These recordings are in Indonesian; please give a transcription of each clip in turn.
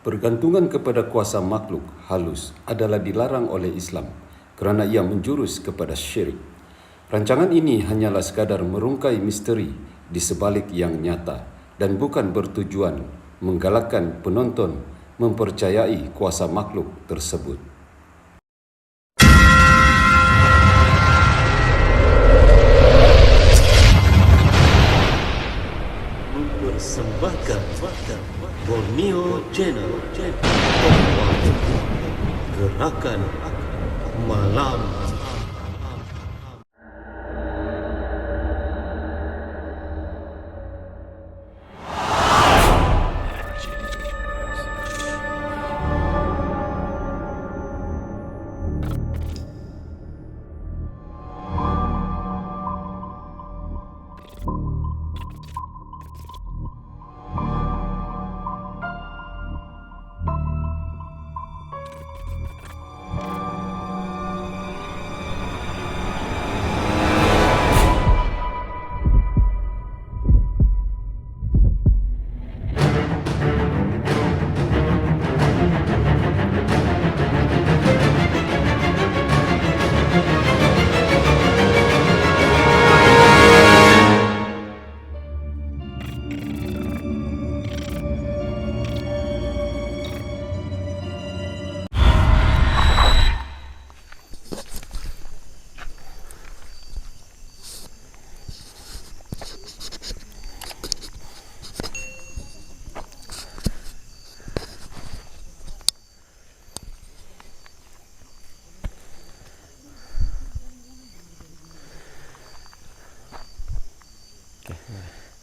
Bergantungan kepada kuasa makhluk halus adalah dilarang oleh Islam kerana ia menjurus kepada syirik. Rancangan ini hanyalah sekadar merungkai misteri di sebalik yang nyata dan bukan bertujuan menggalakkan penonton mempercayai kuasa makhluk tersebut. Mempersembahkan Borneo Channel Gerakan Malam.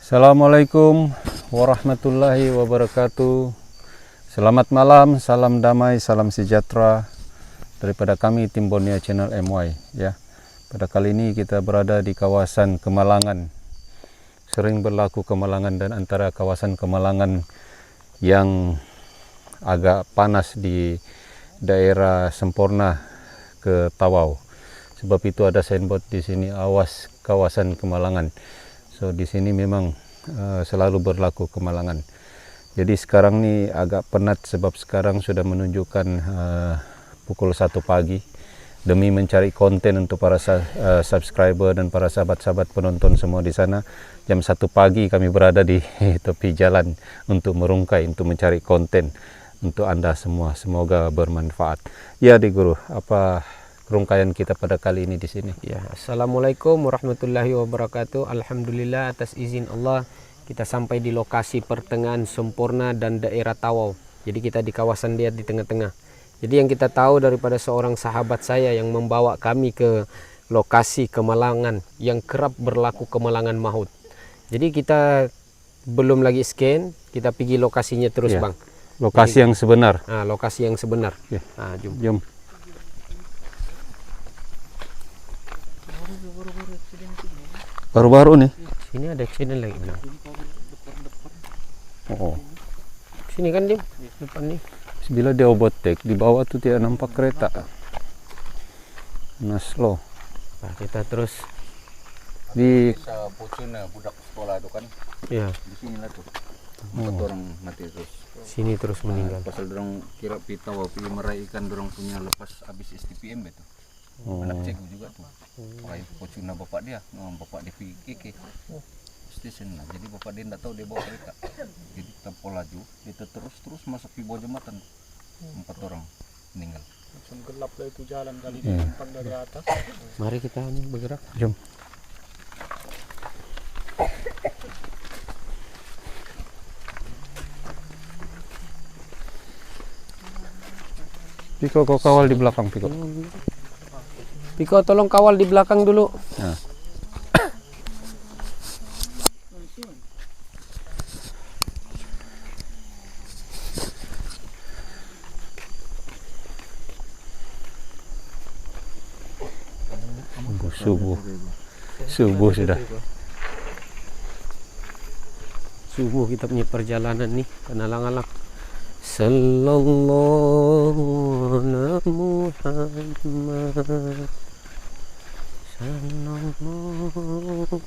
Assalamualaikum warahmatullahi wabarakatuh. Selamat malam, salam damai, salam sejahtera daripada kami tim Borneo Channel MY ya. Pada kali ini kita berada di kawasan Kemalangan. Sering berlaku kemalangan dan antara kawasan Kemalangan yang agak panas di daerah Semporna ke Tawau. Sebab itu ada signboard di sini, awas kawasan Kemalangan. So di sini memang selalu berlaku kemalangan. Jadi sekarang ni agak penat sebab sekarang sudah menunjukkan pukul 1 pagi. Demi mencari konten untuk para subscriber dan para sahabat-sahabat penonton semua di sana, jam 1 pagi kami berada di tepi jalan untuk merungkai, untuk mencari konten untuk anda semua. Semoga bermanfaat. Ya, Di Guru, apa rungkaian kita pada kali ini di sini? Ya, Assalamualaikum warahmatullahi wabarakatuh. Alhamdulillah atas izin Allah kita sampai di lokasi pertengahan Semporna dan daerah Tawau. Jadi kita di kawasan dia di tengah-tengah. Jadi yang kita tahu daripada seorang sahabat saya yang membawa kami ke lokasi kemalangan yang kerap berlaku kemalangan maut. Jadi kita belum lagi scan, kita pergi lokasinya terus ya, Bang. Lokasi yang sebenar. Lokasi yang sebenar. Ya. Jom. Baru-baru nih. Sini ada accident lagi Bang. Oh. Sini kan Dim, depan nih. Bila dia overtake, di bawah tuh tidak nampak kereta. Nah, slow. Nah, kita terus Di Pocuna budak sekolah itu kan. ya, Di sini lah tuh. Empat orang mati terus. sini terus meninggal. Pasal dorong kira pita wapi meraihkan dorong punya lepas habis STPM itu. Anak cikgu juga tuh. Pakai Pocuna bapak dia, bapak dia PKK. Station lah. Jadi bapak dia tidak tahu dia bawa kereta. Jadi tempo laju, dia terus masuk di bawah jembatan. 4 orang meninggal. Langsung gelap lah itu jalan kali dia nampak dari atas. Mari kita bergerak. Jom. Piko, kau kawal di belakang, Piko. Piko, tolong kawal di belakang dulu. Nah. Subuh sudah. Subuh kita punya perjalanan nih ke Nalang-alang. Sallallahu ala Muhammad. Sallallahu.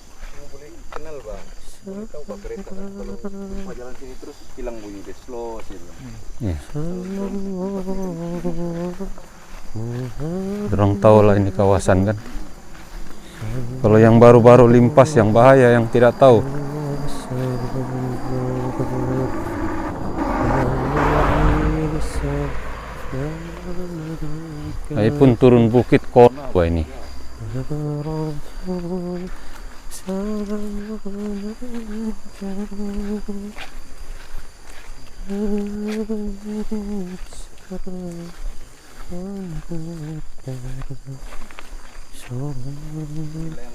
Boleh kenal bang. Tahu bang kereta kan kalau jalan sini terus hilang bunyi dia slow sih. Ya. Dorang tahu lah ini kawasan kan. Kalau yang baru-baru limpas yang bahaya, yang tidak tahu. Saya pun turun bukit Konawa ini. Yang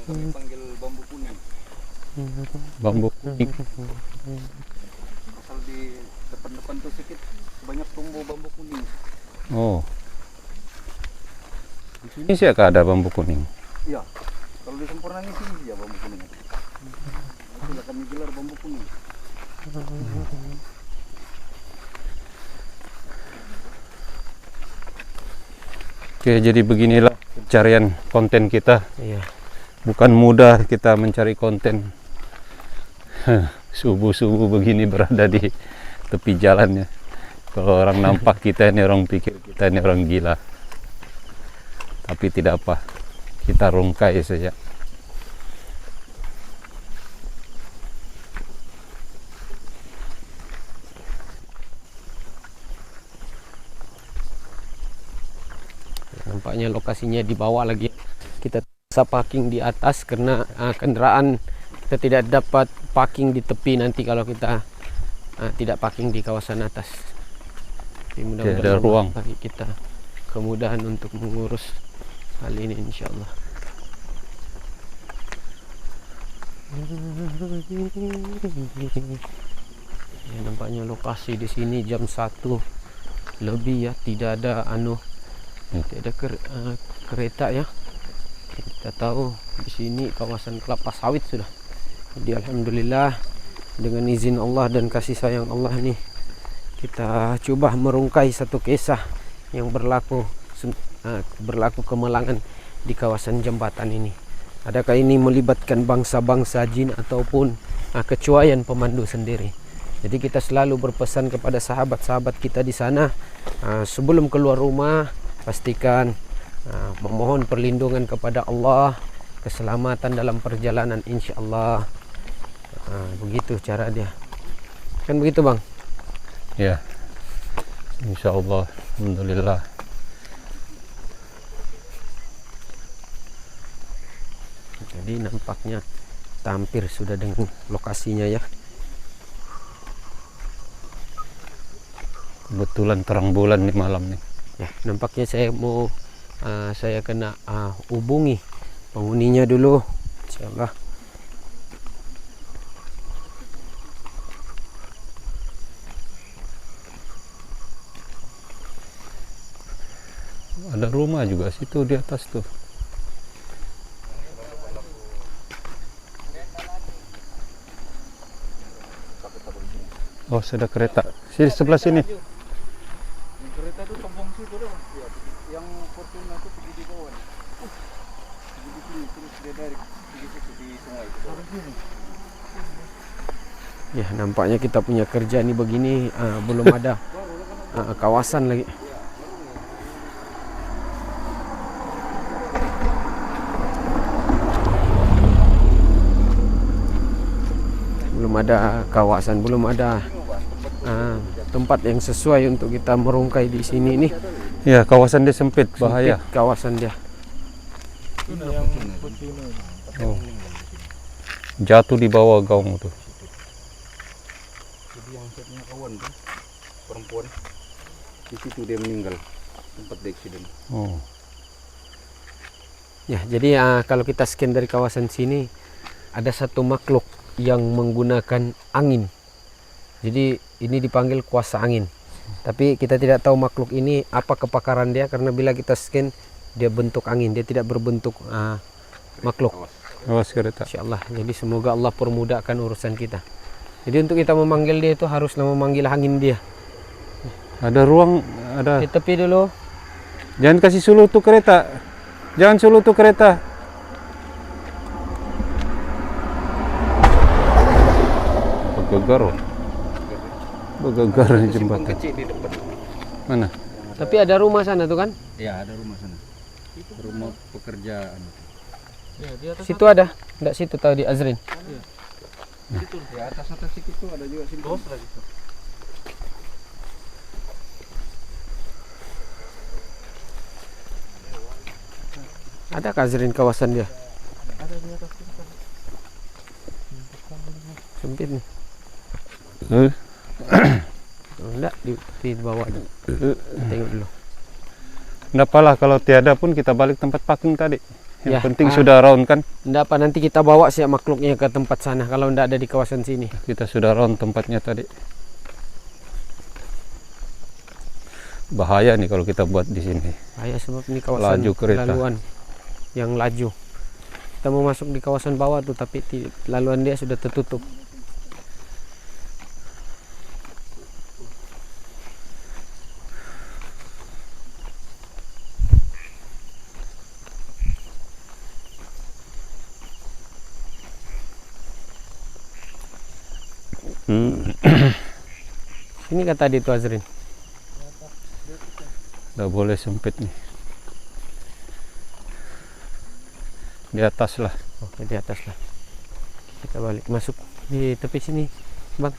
kami panggil bambu kuning. Bambu kuning. Asal di depan-depan tuh sedikit banyak tumbuh bambu kuning. Oh. Di sini sih ada bambu kuning. Iya. Kalau di Sempurna ini sini ya bambu kuning. Itulah kami gelar bambu kuning. Oke, jadi beginilah pencarian konten kita. Iya. Bukan mudah kita mencari konten. Subuh-subuh begini berada di tepi jalannya. Kalau orang nampak kita ini orang pikir kita ini orang gila. Tapi tidak apa, kita rungkai saja. Nampaknya lokasinya di bawah lagi. Kita bisa parking di atas karena kendaraan kita tidak dapat parking di tepi nanti kalau kita tidak parking di kawasan atas. Jadi mudah-mudahan Tidak ada ruang bagi kita kemudahan untuk mengurus hal ini insyaallah. Ya, nampaknya lokasi di sini jam 1 lebih ya, tidak ada tidak ada kereta ya. Kita tahu di sini kawasan kelapa sawit sudah. Jadi alhamdulillah dengan izin Allah dan kasih sayang Allah nih kita coba merungkai satu kisah yang berlaku kemalangan di kawasan jembatan ini. Adakah ini melibatkan bangsa-bangsa jin ataupun kecuaian pemandu sendiri? Jadi kita selalu berpesan kepada sahabat-sahabat kita di sana, sebelum keluar rumah pastikan memohon perlindungan kepada Allah, keselamatan dalam perjalanan insyaallah. Begitu cara dia. Kan begitu, Bang? ya. Insyaallah, alhamdulillah. Jadi nampaknya hampir sudah dengan lokasinya ya. Kebetulan terang bulan nih malam nih. Ya, nampaknya saya kena hubungi penghuninya dulu insyaallah. Ada rumah juga situ di atas tuh. Oh, sudah kereta. Sini sebelah sini. Yang kereta itu tombong situ dong. Ya, yang Fortuna itu pergi di bawah. Pergi di sini terus dia direct pergi situ di sungai itu. Ya, nampaknya kita punya kerja nih begini, belum ada kawasan lagi. Belum ada kawasan, belum ada tempat yang sesuai untuk kita merungkai di sini nih. Ya, kawasan dia sempit, bahaya. Sempit kawasan dia. Oh. Jatuh di bawah gaung tuh. Jadi yang saya punya kawan tuh perempuan di situ dia meninggal tempat di accident. Oh. Ya, jadi kalau kita scan dari kawasan sini ada satu makhluk yang menggunakan angin. Jadi ini dipanggil kuasa angin. Tapi kita tidak tahu makhluk ini apa kepakaran dia karena bila kita scan dia bentuk angin, dia tidak berbentuk makhluk. Awas kereta. Insyaallah. Jadi semoga Allah permudahkan urusan kita. Jadi untuk kita memanggil dia itu haruslah memanggil angin dia. Ada ruang, ada. Di tepi dulu. Jangan kasih suluh tuh kereta. Jangan suluh tuh kereta. Gegar. Bergegar Ada simpang jembatan. kecil di depan. Mana? Tapi ada rumah sana tuh kan? Ya, ada rumah sana. Rumah pekerjaan. Ya, di atas Situ ada. Enggak situ tahu di Azrin. Situ, ya atas sedikit tuh ada juga simpang. lagi. Ada ke Azrin kawasan dia? Ada di atas itu kan. Sempit nih. Eh, Enggak di bawah. Tengok dulu. Nggak apalah kalau tiada pun kita balik tempat parking tadi. Yang Ya, penting ah. sudah round kan? Enggak apa nanti kita bawa sih makhluknya ke tempat sana kalau enggak ada di kawasan sini. Kita sudah round tempatnya tadi. Bahaya nih kalau kita buat di sini. Bahaya sebab ini kawasan Laju kereta. laluan yang laju. Kita mau masuk di kawasan bawah tuh tapi laluan dia sudah tertutup. Sini kata tadi tuh Azrin. Nggak boleh sempit nih. Di atas lah. Oke di atas lah. Kita balik masuk di tepi sini, Bang.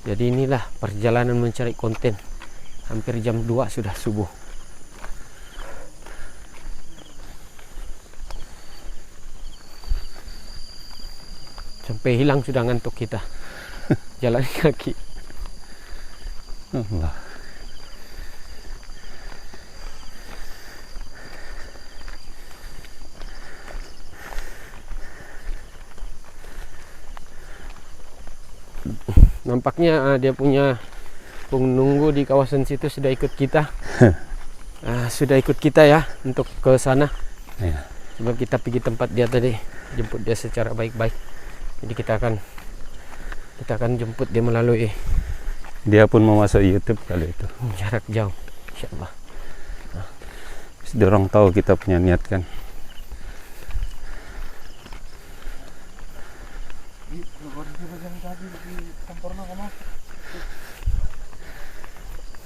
Jadi inilah perjalanan mencari konten. Hampir jam 2 sudah subuh. Sampai hilang sudah ngantuk kita. Jalan kaki. Allah. Nampaknya dia punya penunggu di kawasan situ sudah ikut kita. Sudah ikut kita ya untuk ke sana. Ya. Sebab kita pergi tempat dia tadi, jemput dia secara baik-baik. Jadi kita akan jemput dia melalui Dia pun mau masuk YouTube kali itu. jarak jauh, insyaallah. Dia orang tahu kita punya niat kan.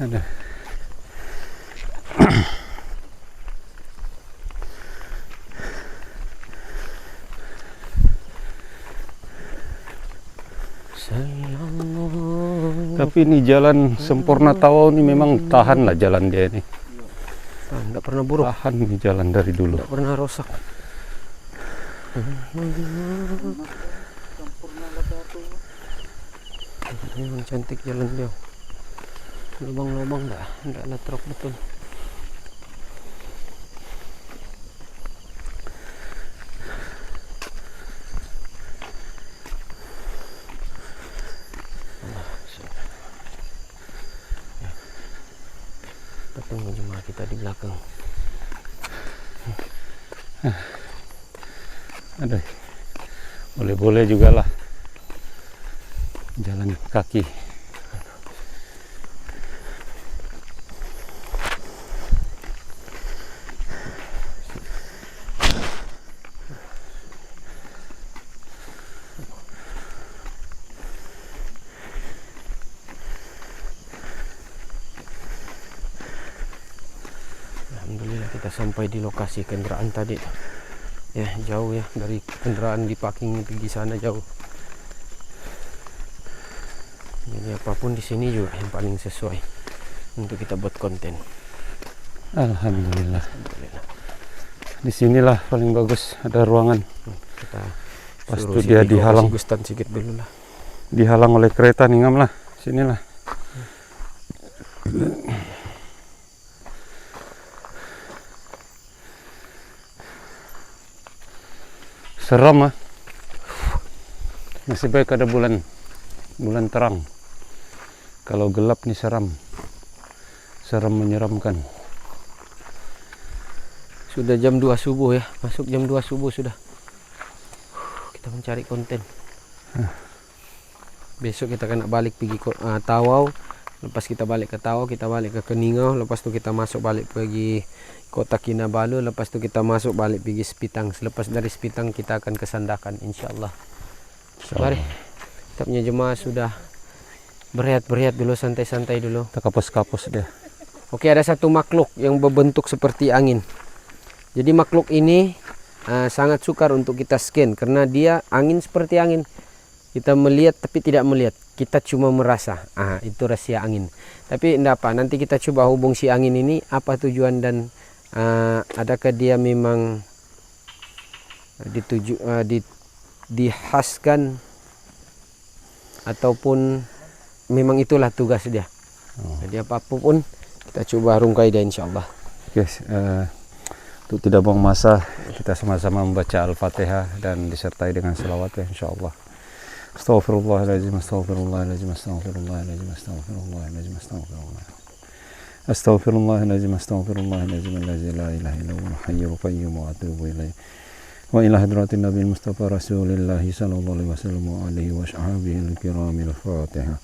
Ada. Tapi ini jalan Sempurna Tawau ini memang tahan lah jalan dia ini. Enggak pernah buruk, Tahan nih jalan dari dulu. enggak pernah rosak. Memang cantik jalan dia. Lubang-lubang enggak latrok betul. Tunggu jemaah kita di belakang. Ada. Boleh-boleh juga lah. Jalan kaki. Alhamdulillah kita sampai di lokasi kendaraan tadi. Ya jauh ya dari kendaraan di parking pergi sana jauh. Jadi apapun di sini juga yang paling sesuai untuk kita buat konten. Alhamdulillah. Alhamdulillah. Di sinilah paling bagus ada ruangan. Kita Pas suruh itu dia Siti Ko dihalang. kasih Gustan sikit dulu lah. Dihalang oleh kereta nih ngam lah. Sinilah. Seram ah. Masih baik ada bulan terang. Kalau gelap nih seram menyeramkan. Sudah jam 2 subuh ya, masuk jam 2 subuh sudah. Kita mencari konten. Besok kita kena balik pergi Tawau. Lepas kita balik ke Tawau, kita balik ke Keningau. Lepas tu kita masuk balik pergi Kota Kinabalu. Lepas tu kita masuk balik pergi Sepitang. Selepas dari Sepitang kita akan ke Sandakan, insyaallah. Mari. Kita punya jemaah sudah berehat dulu, santai-santai dulu. Kita kapus-kapus dia. Oke, ada satu makhluk yang berbentuk seperti angin. Jadi makhluk ini sangat sukar untuk kita scan karena dia angin seperti angin. Kita melihat tapi tidak melihat. Kita cuma merasa. Itu rahasia angin. Tapi tidak apa, nanti kita coba hubung si angin ini apa tujuan dan adakah dia memang dihaskan ataupun memang itulah tugas dia. Jadi apapun kita coba rungkai dia insyaallah. Oke, untuk tidak buang masa kita sama-sama membaca Al-Fatihah dan disertai dengan selawat ya insyaallah. Astaghfirullahaladzim, astaghfirullahaladzim, astaghfirullahaladzim, astaghfirullahaladzim, astaghfirullah. Astaghfirullahaladzim, astaghfirullahaladzim, allazi la ilaha illa huwal hayyul qayyum wa atubu ilaih. Wa ila hadratin nabiyil mustafa rasulillahi sallallahu alaihi wasallam wa alihi wa sahbihi al-kiramil Fatihah.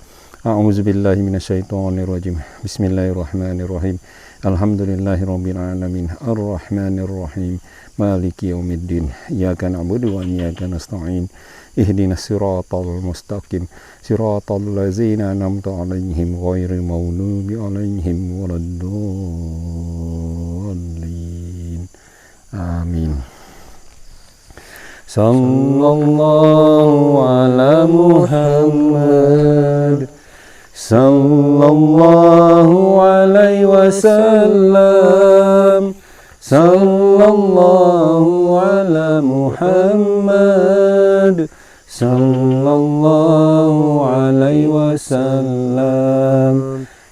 A'udzu billahi minasyaitonir rajim. Bismillahirrahmanirrahim. Alhamdulillahi rabbil alamin. Arrahmanir rahim. Maliki yaumiddin. Iyyaka na'budu wa iyyaka nasta'in. Ihdinas siratal mustaqim. Siratal ladzina an'amta 'alaihim ghairil maghdubi 'alaihim waladdallin. Amin. Sallallahu ala Muhammad. Sallallahu alaihi wasallam. Sallallahu ala Muhammad. Sallallahu alaihi wasallam.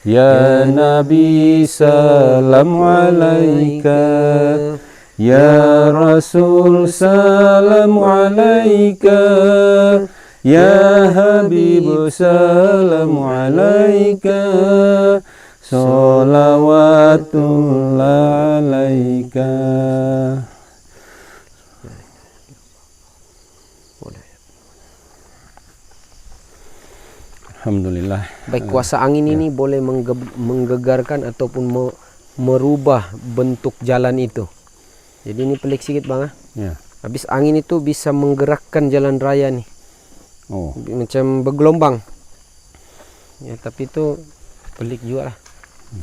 Ya Nabi salam alaika. Ya Rasul salam alaika. Ya Habib salam alaika. Salawatullah alaika. Alhamdulillah. Baik, kuasa angin ini boleh menggegarkan ataupun merubah bentuk jalan itu. Jadi ini pelik sedikit bang. Ya. Habis angin itu bisa menggerakkan jalan raya nih. Macam bergelombang. Ya, tapi itu pelik juga lah.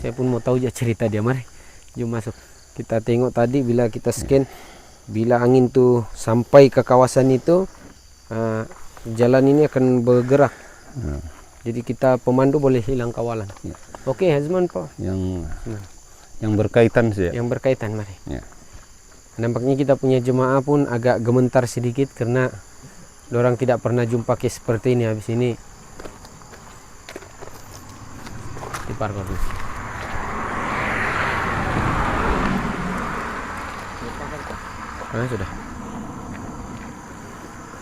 Saya pun mau tahu aja cerita dia. Mari, jom masuk. Kita tengok tadi bila kita scan, bila angin tuh sampai ke kawasan itu, jalan ini akan bergerak. Jadi kita pemandu boleh hilang kawalan. Oke, Hazman Pak. Yang berkaitan sih. Yang berkaitan, mari. Ya. Nampaknya kita punya jemaah pun agak gemetar sedikit karena orang tidak pernah jumpa case seperti ini. Habis ini di parkor dulu. Sudah.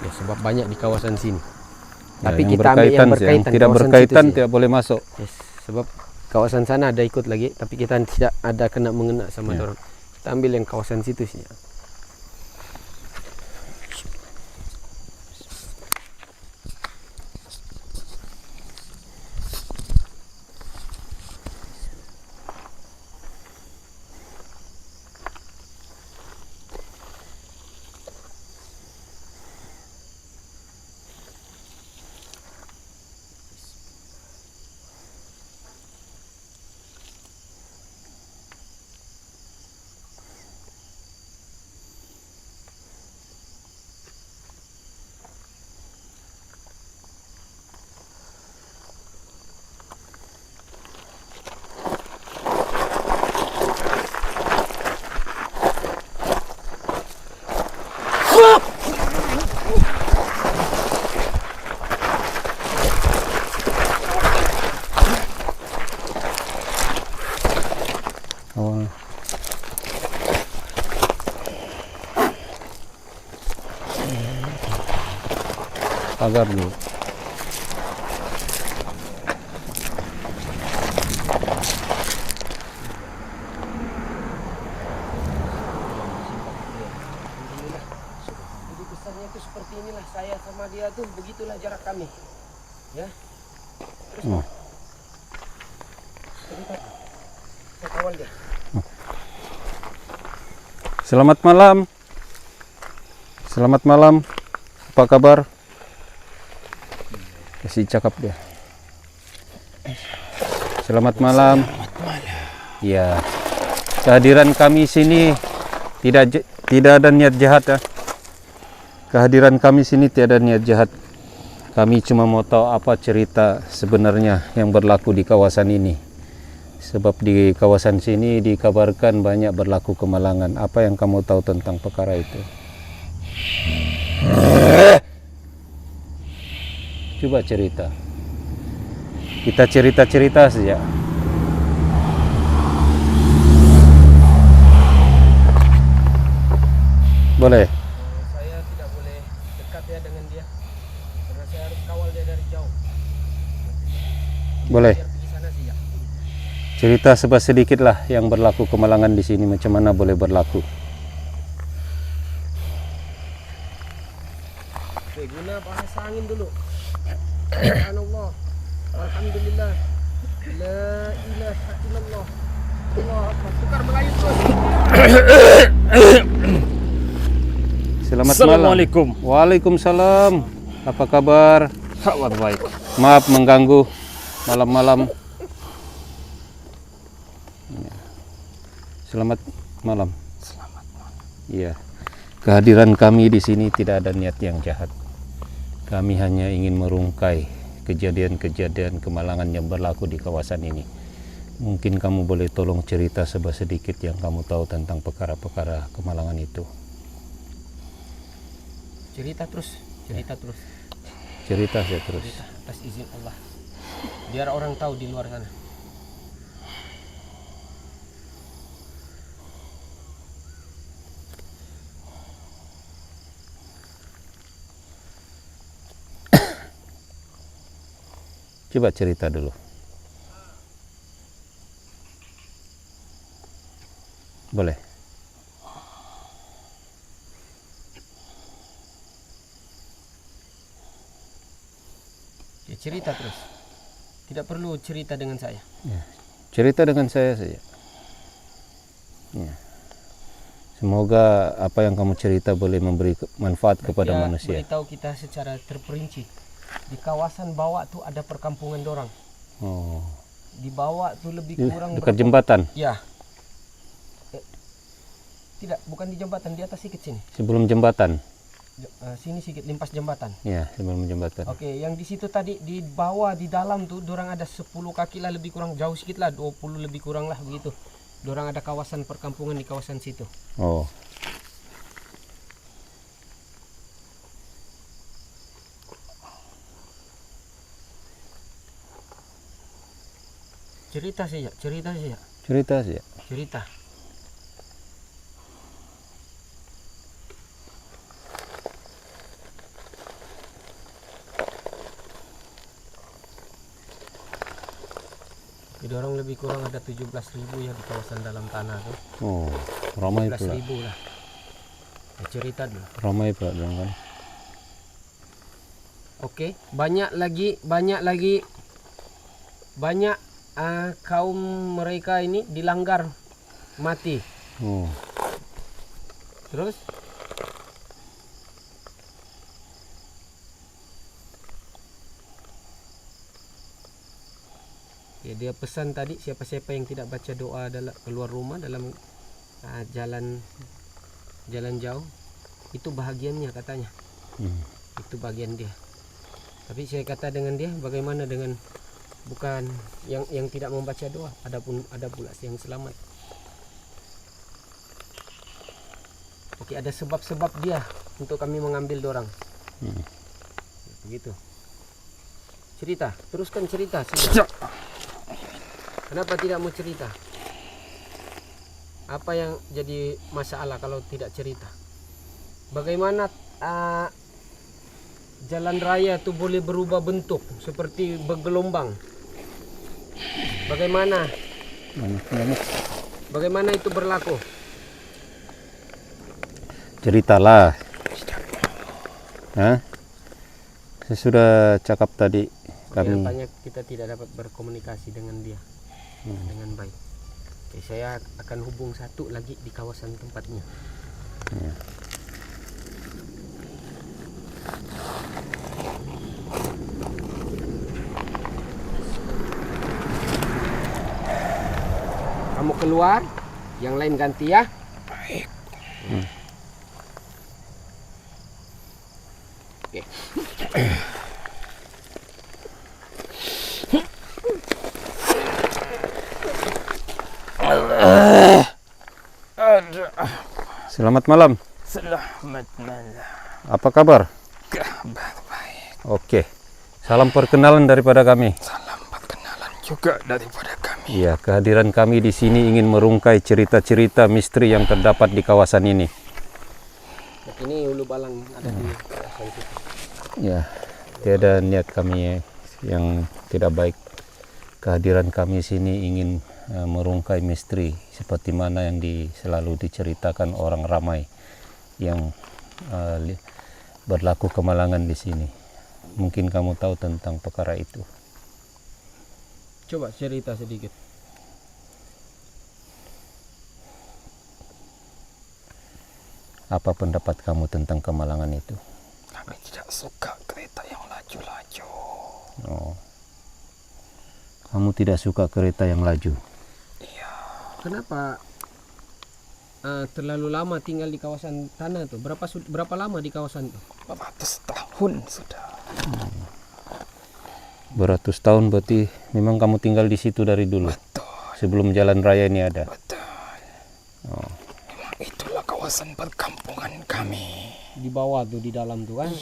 Ya, sebab banyak di kawasan sini. Tapi kita ambil yang berkaitan. Yang tidak berkaitan tidak boleh masuk. Yes, sebab kawasan sana ada ikut lagi, tapi kita tidak ada kena mengena sama orang. Kita ambil yang kawasan situ sih. Pagar dulu. Jadi besarnya itu seperti inilah, saya sama dia tuh begitulah jarak kami. Ya. Oh. Saya kawal dia. Selamat malam. Selamat malam. Apa kabar? Kasih cakap dia. Selamat malam. Ya. Kehadiran kami sini tidak ada niat jahat ya. Kehadiran kami sini tiada niat jahat. Kami cuma mau tahu apa cerita sebenarnya yang berlaku di kawasan ini. Sebab di kawasan sini dikabarkan banyak berlaku kemalangan. Apa yang kamu tahu tentang perkara itu? Coba cerita. Kita cerita-cerita saja. Boleh? Saya tidak boleh dekat ya dengan dia. Karena saya harus kawal dia dari jauh. Boleh. Biar pergi sana sih ya. Cerita sedikit lah yang berlaku kemalangan di sini, macam mana boleh berlaku. Oke, guna bahasa angin dulu. Subhanallah. Alhamdulillah. La ilaha illallah. Allah Akbar. Tukar Melayu terus. Selamat Assalamualaikum. malam. Waalaikumsalam. Apa kabar? Kabar baik. Maaf mengganggu malam-malam. Selamat malam. Selamat malam. Iya. Kehadiran kami di sini tidak ada niat yang jahat. Kami hanya ingin merungkai kejadian-kejadian kemalangan yang berlaku di kawasan ini. Mungkin kamu boleh tolong cerita sedikit yang kamu tahu tentang perkara-perkara kemalangan itu. Cerita terus. Cerita terus. Cerita saya terus. Cerita atas izin Allah. Biar orang tahu di luar sana. Coba cerita dulu. Boleh. Ya, cerita terus. Tidak perlu cerita dengan saya. Ya. Cerita dengan saya saja. Ya. Semoga apa yang kamu cerita boleh memberi manfaat kepada Dia manusia. beritahu kita secara terperinci. Di kawasan bawah tuh ada perkampungan dorang. Oh. Di bawah tuh lebih kurang Dekat jembatan. Ya. Tidak, bukan di jembatan, di atas sedikit sini. Sebelum jembatan. Sini sedikit limpas jembatan. Ya, sebelum jembatan. Oke, yang di situ tadi di bawah di dalam tuh dorang ada 10 kaki lah lebih kurang, jauh sedikit lah, 20 lebih kurang lah begitu. Dorang ada kawasan perkampungan di kawasan situ. Oh. Cerita saja, cerita saja. Cerita saja. Cerita. Jadi orang lebih kurang ada 17.000 ya di kawasan dalam tanah tuh. Oh, ramai pula. 17.000 lah. Ya, cerita dulu. Ramai pula dong kan. Oke, banyak lagi kaum mereka ini dilanggar mati. Oh. Terus ya, dia pesan tadi siapa-siapa yang tidak baca doa dalam keluar rumah dalam jalan jauh itu bahagiannya katanya. Itu bagian dia. Tapi saya kata dengan dia, bagaimana dengan bukan yang tidak membaca doa, ada pula yang selamat. Oke, ada sebab-sebab dia untuk kami mengambil dorang. Begitu. Cerita, teruskan cerita. Kenapa tidak mau cerita? Apa yang jadi masalah kalau tidak cerita? Bagaimana jalan raya itu boleh berubah bentuk seperti bergelombang? Bagaimana itu berlaku? Ceritalah. Hah? Saya sudah cakap tadi, Kami Banyak kita tidak dapat berkomunikasi dengan dia dengan baik. Oke, saya akan hubung satu lagi di kawasan tempatnya. Kamu keluar, yang lain ganti ya. Baik. Oke. Selamat malam. Selamat malam. Apa kabar? Kabar baik. Oke. Salam perkenalan daripada kami. Salam perkenalan juga daripada kami. Iya, kehadiran kami di sini ingin merungkai cerita-cerita misteri yang terdapat di kawasan ini. Ini hulu balang ada di kawasan situ. Ya, tiada niat kami yang tidak baik. Kehadiran kami sini ingin merungkai misteri seperti mana yang selalu diceritakan orang ramai yang berlaku kemalangan di sini. Mungkin kamu tahu tentang perkara itu. Coba cerita sedikit. Apa pendapat kamu tentang kemalangan itu? Kami tidak suka kereta yang laju-laju. Oh. Kamu tidak suka kereta yang laju? Kenapa terlalu lama tinggal di kawasan tanah tuh? Berapa lama di kawasan itu? Beratus tahun sudah. Beratus tahun berarti memang kamu tinggal di situ dari dulu? Betul. Sebelum jalan raya ini ada? Betul. Memang itulah kawasan perkampungan kami. Di bawah tuh, di dalam tuh kan?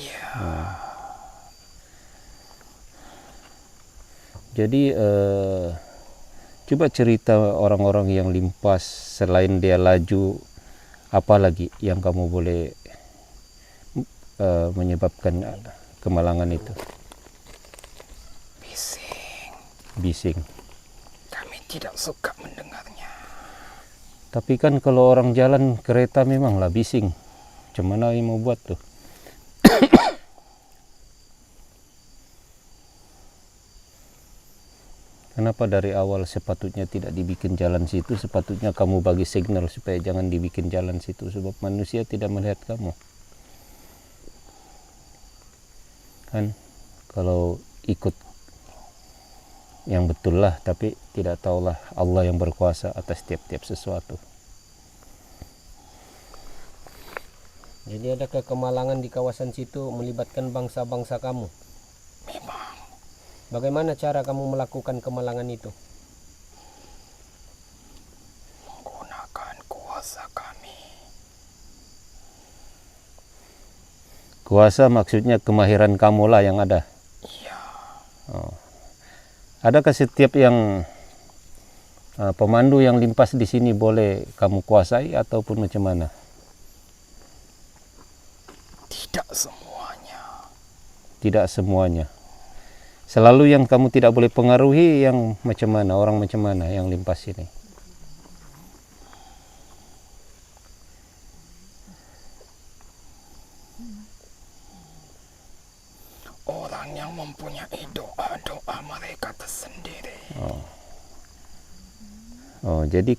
Jadi coba cerita orang-orang yang limpas selain dia laju, apa lagi yang kamu boleh menyebabkan kemalangan itu? Bising. Bising. Kami tidak suka mendengarnya. Tapi kan kalau orang jalan kereta memanglah bising. Macam mana yang mau buat tuh? Kenapa dari awal sepatutnya tidak dibikin jalan situ? Sepatutnya kamu bagi signal supaya jangan dibikin jalan situ, sebab manusia tidak melihat kamu. Kan kalau ikut yang betul lah, tapi tidak tahulah Allah yang berkuasa atas tiap-tiap sesuatu. Jadi ada kemalangan di kawasan situ melibatkan bangsa-bangsa kamu? Memang. Bagaimana cara kamu melakukan kemalangan itu? Menggunakan kuasa kami. Kuasa maksudnya kemahiran kamu lah yang ada? Iya. Oh. Adakah setiap yang pemandu yang limpas di sini boleh kamu kuasai ataupun macam mana? Tidak semuanya. Tidak semuanya. Selalu yang kamu tidak boleh pengaruhi yang macam mana, orang macam mana yang limpas ini? Orang yang mempunyai doa-doa mereka tersendiri. Oh, jadi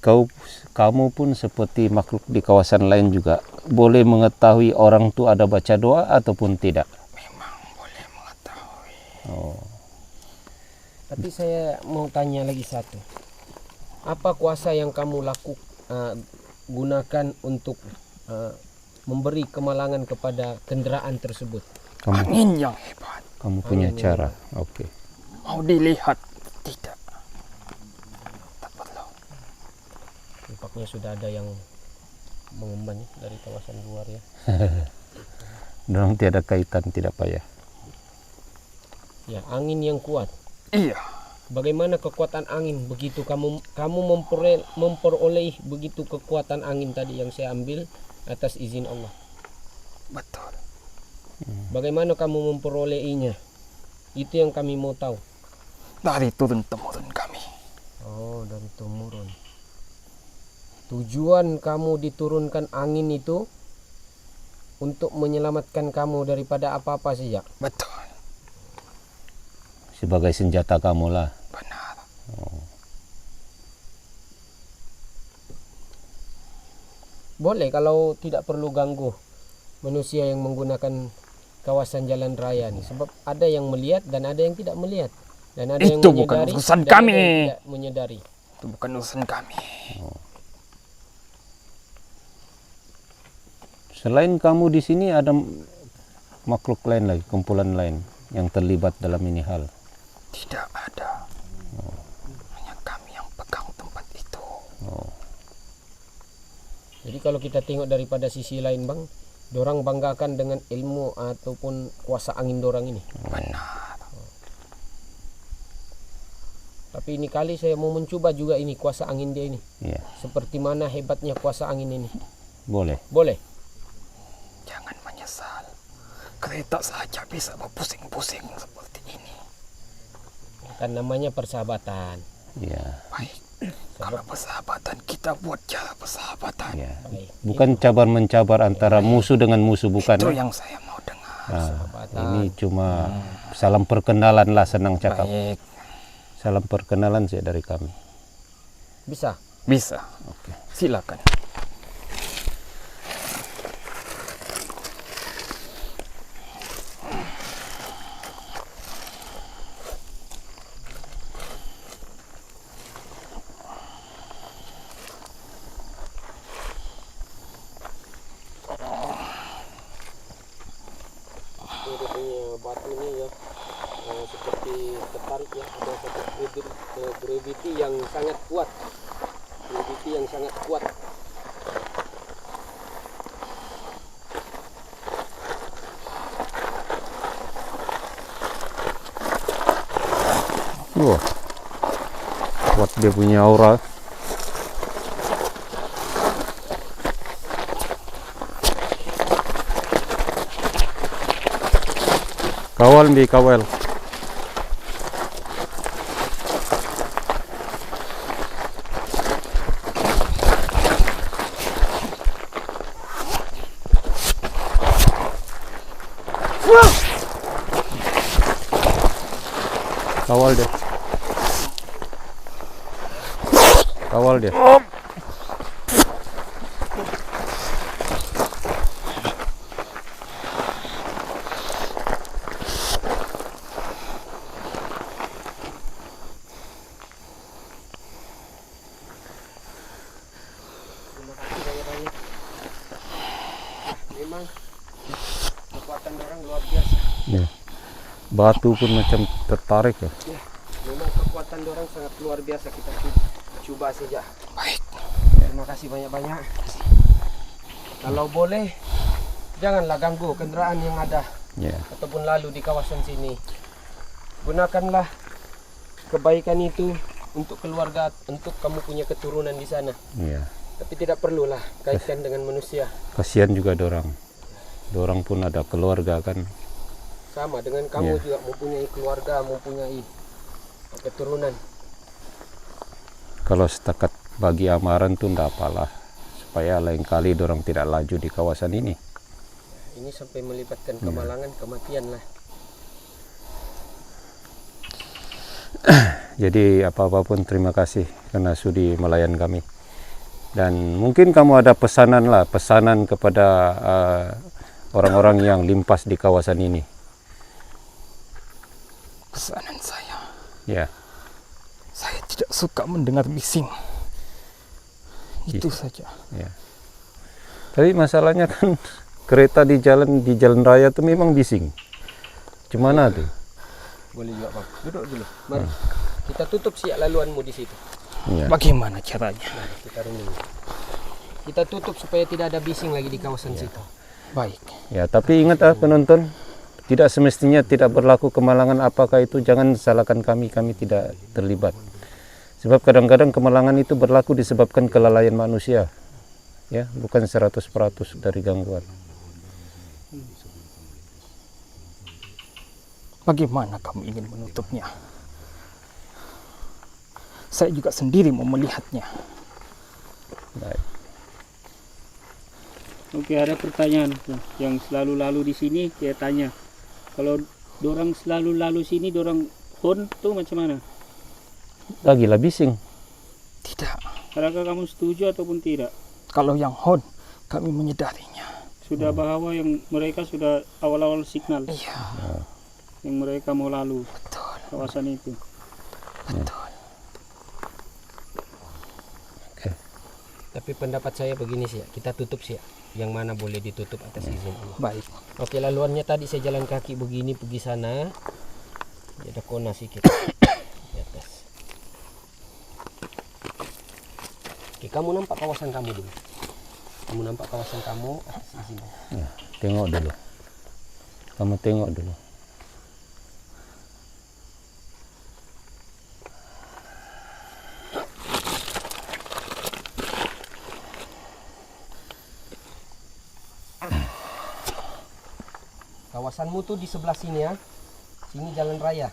kamu pun seperti makhluk di kawasan lain juga boleh mengetahui orang tu ada baca doa ataupun tidak? Memang boleh mengetahui. Oh. Tapi saya mau tanya lagi satu. Apa kuasa yang kamu gunakan untuk memberi kemalangan kepada kendaraan tersebut? Angin yang hebat. Kamu punya cara. Oke. Mau dilihat? Tidak. Tak perlu. Nampaknya sudah ada yang mengemban dari kawasan luar ya. Dorang tiada kaitan, tidak payah. Ya, angin yang kuat. Iya. Bagaimana kekuatan angin begitu kamu memperoleh begitu kekuatan angin tadi yang saya ambil atas izin Allah? Betul. Bagaimana kamu memperolehnya? Itu yang kami mau tahu. Dari turun-temurun kami. Oh, dari temurun. Tujuan kamu diturunkan angin itu untuk menyelamatkan kamu daripada apa-apa saja. Betul. sebagai senjata kamu lah. Benar. Boleh kalau tidak perlu ganggu manusia yang menggunakan kawasan jalan raya nih, sebab ada yang melihat dan ada yang tidak melihat, dan ada yang Itu bukan menyadari urusan dan kami. ada yang tidak menyadari. Itu bukan urusan kami. Selain kamu di sini ada makhluk lain lagi, kumpulan lain yang terlibat dalam ini hal. Tidak ada. Hanya kami yang pegang tempat itu. Jadi kalau kita tengok daripada sisi lain bang, dorang banggakan dengan ilmu ataupun kuasa angin dorang ini. Benar. Tapi ini kali saya mau mencoba juga ini kuasa angin dia ini. Iya, Seperti mana hebatnya kuasa angin ini. boleh. Boleh? Jangan menyesal. Kereta saja bisa berpusing-pusing seperti ini. Kan namanya persahabatan. Iya, Baik. Kalau persahabatan, kita buat cara persahabatan. iya. Baik. Bukan cabar-mencabar antara musuh dengan musuh, bukan. Itu yang saya mau dengar. Ini cuma salam perkenalan lah, senang cakap. Baik. Salam perkenalan sih dari kami. Bisa? Bisa. Oke. Silakan. Dia punya batunya ya seperti tertarik ya, ada satu gravity yang sangat kuat, gravity yang sangat kuat. Wah, kuat dia punya aura. Kawal Mbi, kawal. Kawal dia. Kawal dia. Terima kasih banyak-banyak. Memang kekuatan orang luar biasa. Ya. Batu pun macam tertarik ya. Ya, memang kekuatan orang sangat luar biasa. Kita coba saja. Baik. Terima kasih banyak-banyak. Kalau boleh, janganlah ganggu kendaraan yang ada Ya. ataupun lalu di kawasan sini. Gunakanlah kebaikan itu untuk keluarga, untuk kamu punya keturunan di sana. Ya. Tapi tidak perlulah kaitkan dengan manusia. Kasihan juga dorang. Dorang pun ada keluarga kan. Sama dengan kamu juga mempunyai keluarga, mempunyai keturunan. Kalau setakat bagi amaran tuh ndak apalah. Supaya lain kali dorang tidak laju di kawasan ini. Ini sampai melibatkan kemalangan, kematian lah. Jadi apa-apapun terima kasih karena sudi melayan kami. Dan mungkin kamu ada pesanan kepada orang-orang yang limpas di kawasan ini. Pesanan saya. Ya, Saya tidak suka mendengar bising. Itu saja. ya. Tapi masalahnya kan kereta di jalan raya itu memang bising. Gimana tuh? Boleh juga bang. Duduk dulu. Mari. Kita tutup siap laluanmu di situ. Ya. Bagaimana caranya? Mari kita renungi. Kita tutup supaya tidak ada bising lagi di kawasan situ. Baik. Ya, tapi ingat penonton, tidak semestinya tidak berlaku kemalangan apakah itu, jangan salahkan kami tidak terlibat. Sebab kadang-kadang kemalangan itu berlaku disebabkan kelalaian manusia. Ya, bukan 100% dari gangguan. Bagaimana kamu ingin menutupnya? Saya juga sendiri mau melihatnya. Baik. Oke, ada pertanyaan tuh, yang selalu lalu di sini saya tanya. Kalau dorang selalu lalu sini, dorang Hon tuh macam mana? Lagi lah bising. Tidak. Adakah kamu setuju ataupun tidak? Kalau yang Hon, kami menyadarinya. Sudah bahwa yang mereka sudah awal-awal signal Iya, yang mereka mau lalu betul, kawasan itu. betul. Tapi pendapat saya begini sih, kita tutup sih. Yang mana boleh ditutup atas izin Allah. Baik. Oke, laluannya tadi saya jalan kaki begini pergi sana. Ada kona sedikit di atas. Oke, kamu nampak kawasan kamu dulu. Kamu nampak kawasan kamu atas izin Allah. Ya, tengok dulu. Kamu tengok dulu. Kawasanmu tuh di sebelah sini ya. Sini jalan raya.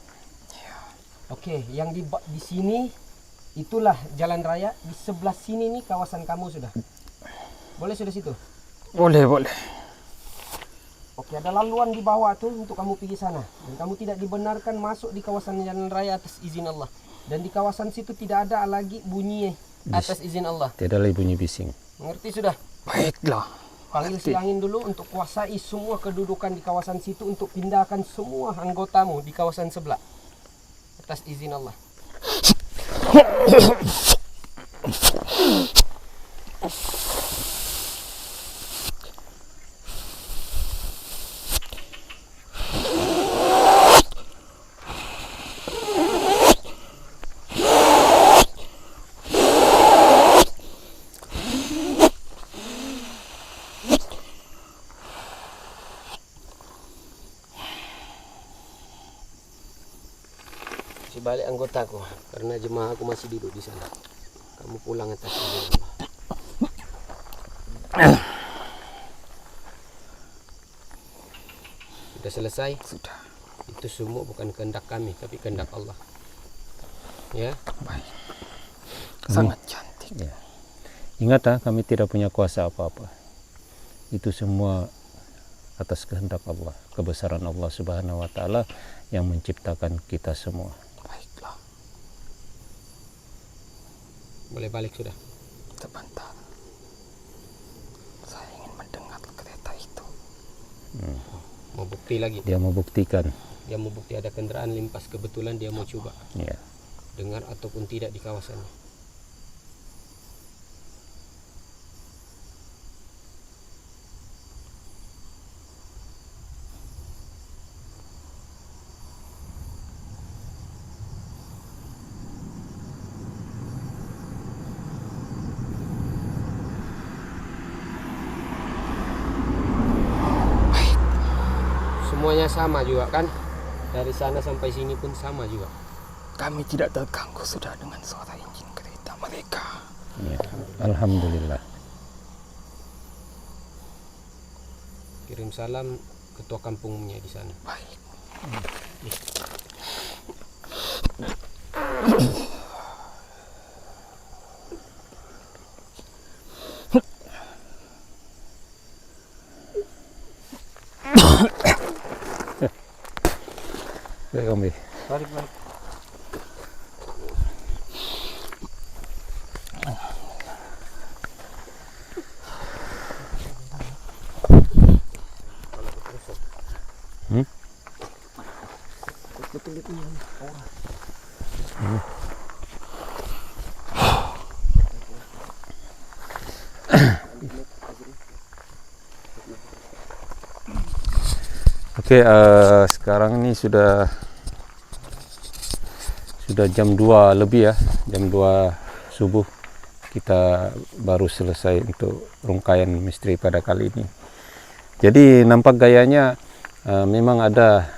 Oke, yang di sini itulah jalan raya. Di sebelah sini nih kawasan kamu sudah. Boleh sudah situ? Boleh, boleh. Oke, ada laluan di bawah tuh untuk kamu pergi sana. Dan kamu tidak dibenarkan masuk di kawasan jalan raya atas izin Allah. Dan di kawasan situ tidak ada lagi bunyi atas izin Allah. Tidak lagi bunyi bising. Mengerti sudah? Baiklah. Panggil silangin dulu untuk kuasai semua kedudukan di kawasan situ untuk pindahkan semua anggotamu di kawasan sebelah atas izin Allah. Balik anggotaku karena jemaah aku masih duduk di sana. Kamu pulang atas izin Allah. Sudah selesai? Sudah. Itu semua bukan kehendak kami tapi kehendak Allah. Ya. Baik. Sangat cantik. Ya. Ingat ya, kami tidak punya kuasa apa-apa. Itu semua atas kehendak Allah, kebesaran Allah Subhanahu wa taala yang menciptakan kita semua. Baiklah. Boleh balik sudah. Sebentar. Saya ingin mendengar kereta itu. Mau bukti lagi. Dia mau buktikan. Dia mau bukti ada kendaraan limpas, kebetulan dia mau coba Ya. dengar ataupun tidak di kawasannya. Semuanya sama juga kan? Dari sana sampai sini pun sama juga. Kami tidak terganggu sudah dengan suara injin kereta mereka. Ya. Alhamdulillah. Kirim salam ketua kampungnya di sana. Baik. Baik, Om. Balik. Oke, sekarang ini sudah jam 2 lebih ya, jam 2 subuh. Kita baru selesai untuk rungkaian misteri pada kali ini. Jadi nampak gayanya memang ada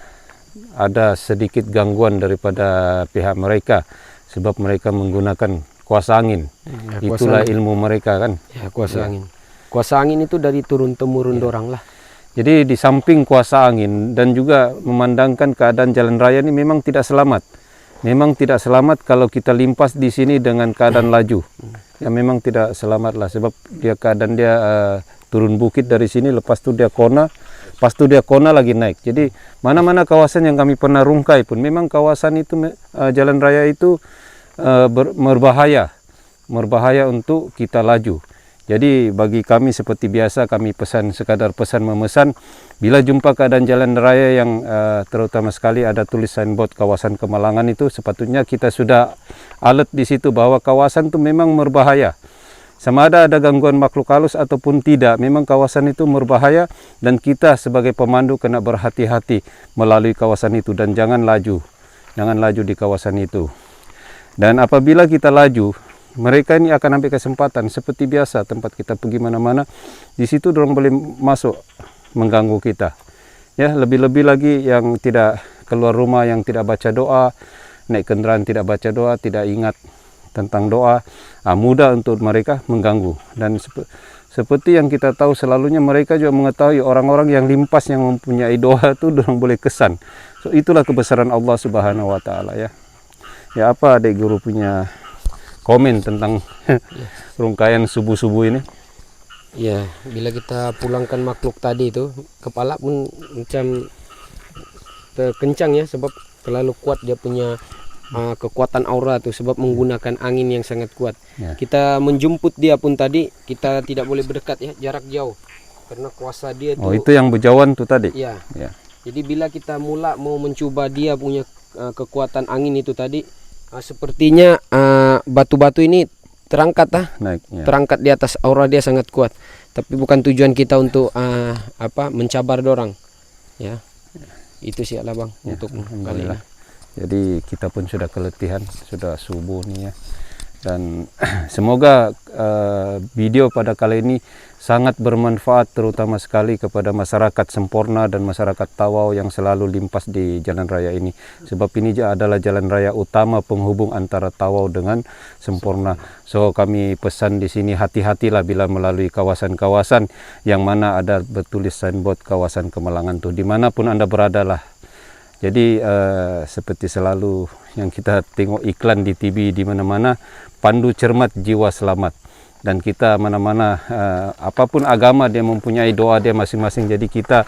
sedikit gangguan daripada pihak mereka, sebab mereka menggunakan kuasa angin. Ya, Itulah ilmu mereka kan. Ya, kuasa angin. Kuasa angin itu dari turun temurun dorang lah. Jadi di samping kuasa angin dan juga memandangkan keadaan jalan raya ini memang tidak selamat. Memang tidak selamat kalau kita limpas di sini dengan keadaan laju. Ya memang tidak selamat lah, sebab keadaan dia turun bukit dari sini, lepas itu dia kona pas itu dia kona lagi naik. Jadi mana-mana kawasan yang kami pernah rungkai pun memang kawasan itu jalan raya itu berbahaya untuk kita laju. Jadi bagi kami seperti biasa kami sekadar pesan memesan, bila jumpa keadaan jalan raya yang terutama sekali ada tulis signboard kawasan Kemalangan itu, sepatutnya kita sudah alert di situ bahwa kawasan itu memang berbahaya. Sama ada gangguan makhluk halus ataupun tidak, memang kawasan itu berbahaya dan kita sebagai pemandu kena berhati-hati melalui kawasan itu dan jangan laju di kawasan itu. Dan apabila kita laju, mereka ini akan ambil kesempatan seperti biasa tempat kita pergi mana-mana, di situ dorong boleh masuk mengganggu kita. Ya, lebih-lebih lagi yang tidak keluar rumah, yang tidak baca doa, naik kendaraan tidak baca doa, tidak ingat tentang doa, mudah untuk mereka mengganggu. Dan seperti yang kita tahu selalunya mereka juga mengetahui orang-orang yang limpas yang mempunyai doa itu dorong boleh kesan. So itulah kebesaran Allah Subhanahu wa taala ya. Ya, apa adik guru punya komen tentang rungkaian subuh-subuh ini? Ya, bila kita pulangkan makhluk tadi itu, kepala pun macam terkencang ya, sebab terlalu kuat dia punya kekuatan aura tuh, sebab menggunakan angin yang sangat kuat. Ya. Kita menjemput dia pun tadi, kita tidak boleh berdekat ya, jarak jauh. Karena kuasa dia tuh. Oh, itu yang berjauhan tuh tadi? Ya. Ya. Jadi bila kita mula mau mencoba dia punya kekuatan angin itu tadi, sepertinya batu-batu ini terangkat naik, ya. Terangkat di atas, aura dia sangat kuat. Tapi bukan tujuan kita untuk mencabar dorang. Ya. Itu sih lah Bang Ya, untuk kali ini. Jadi kita pun sudah keletihan, sudah subuh nih ya. Dan semoga video pada kali ini sangat bermanfaat terutama sekali kepada masyarakat Semporna dan masyarakat Tawau yang selalu limpas di jalan raya ini. Sebab ini adalah jalan raya utama penghubung antara Tawau dengan Semporna. So kami pesan di sini hati-hatilah bila melalui kawasan-kawasan yang mana ada bertulis signboard kawasan Kemalangan tuh, dimanapun Anda berada lah. Jadi seperti selalu yang kita tengok iklan di TV di mana-mana, pandu cermat jiwa selamat. Dan kita mana-mana apapun agama dia mempunyai doa dia masing-masing. Jadi kita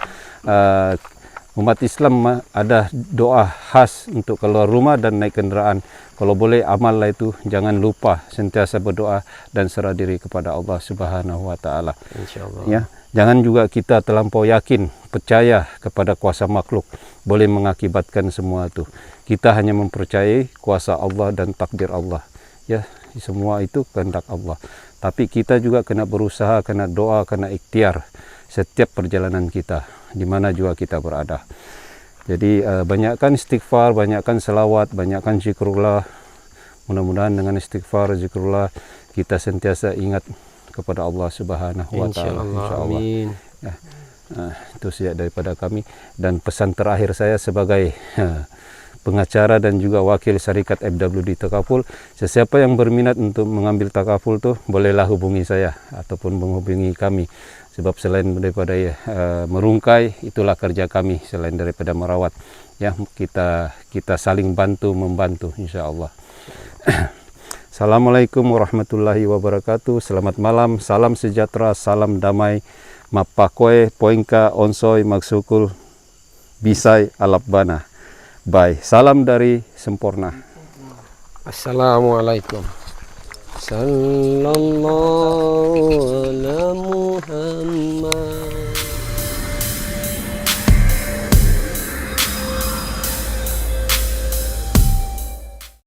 umat Islam ada doa khas untuk keluar rumah dan naik kendaraan. Kalau boleh amal lah itu, jangan lupa sentiasa berdoa dan serah diri kepada Allah Subhanahu wa taala. Insyaallah. Ya. Jangan juga kita terlampau yakin, percaya kepada kuasa makhluk boleh mengakibatkan semua itu. Kita hanya mempercayai kuasa Allah dan takdir Allah. Ya, semua itu kehendak Allah. Tapi kita juga kena berusaha, kena doa, kena ikhtiar setiap perjalanan kita, di mana juga kita berada. Jadi banyakkan istighfar, banyakkan selawat, banyakkan zikrullah. Mudah-mudahan dengan istighfar, zikrullah kita sentiasa ingat kepada Allah Subhanahu wa taala. Insyaallah. Amin. Ya. Itu saja daripada kami, dan pesan terakhir saya sebagai pengacara dan juga wakil syarikat FWD Takaful, sesiapa yang berminat untuk mengambil takaful tuh bolehlah hubungi saya ataupun menghubungi kami. Sebab selain daripada merungkai, itulah kerja kami selain daripada merawat. Ya, kita saling membantu insyaallah. Assalamualaikum warahmatullahi wabarakatuh. Selamat malam, salam sejahtera, salam damai. Mapakoe, poinka, onsoy, magsukul, bisay, alapbana. Bye. Salam dari Semporna. Assalamualaikum. Sallallahu ala Muhammad.